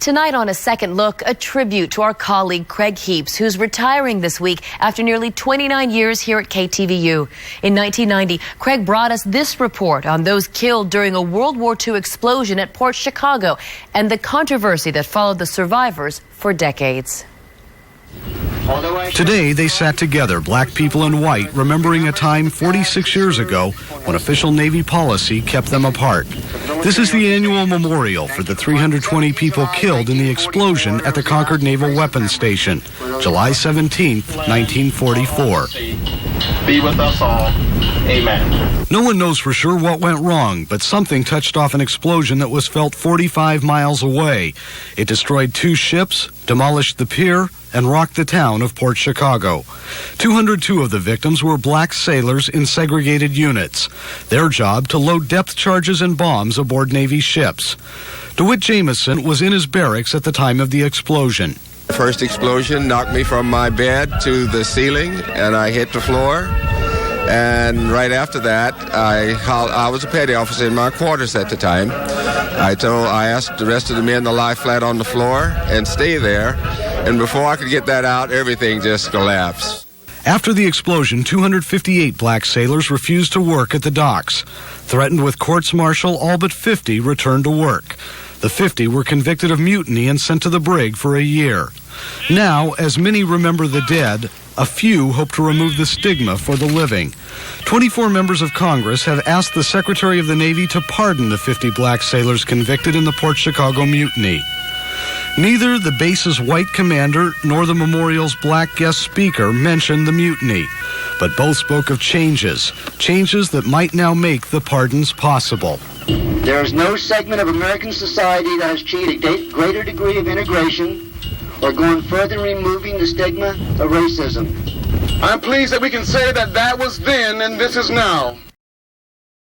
Tonight on A Second Look, a tribute to our colleague Craig Heaps, who's retiring this week after nearly 29 years here at KTVU. In 1990, Craig brought us this report on those killed during a World War II explosion at Port Chicago and the controversy that followed the survivors for decades. Today, they sat together, black people and white, remembering a time 46 years ago when official Navy policy kept them apart. This is the annual memorial for the 320 people killed in the explosion at the Concord Naval Weapons Station, July 17, 1944. Be with us all. Amen. No one knows for sure what went wrong, but something touched off an explosion that was felt 45 miles away. It destroyed 2 ships, demolished the pier, and rocked the town of Port Chicago. 202 of the victims were black sailors in segregated units. Their job to load depth charges and bombs aboard Navy ships. DeWitt Jameson was in his barracks at the time of the explosion. The first explosion knocked me from my bed to the ceiling, and I hit the floor. And right after that, I was a petty officer in my quarters at the time. I asked the rest of the men to lie flat on the floor and stay there. And before I could get that out, everything just collapsed. After the explosion, 258 black sailors refused to work at the docks. Threatened with courts-martial, all but 50 returned to work. The 50 were convicted of mutiny and sent to the brig for a year. Now, as many remember the dead, a few hope to remove the stigma for the living. 24 members of Congress have asked the Secretary of the Navy to pardon the 50 black sailors convicted in the Port Chicago mutiny. Neither the base's white commander nor the memorial's black guest speaker mentioned the mutiny, but both spoke of changes that might now make the pardons possible. There is no segment of American society that has achieved a greater degree of integration or gone further in removing the stigma of racism. I'm pleased that we can say that was then and this is now.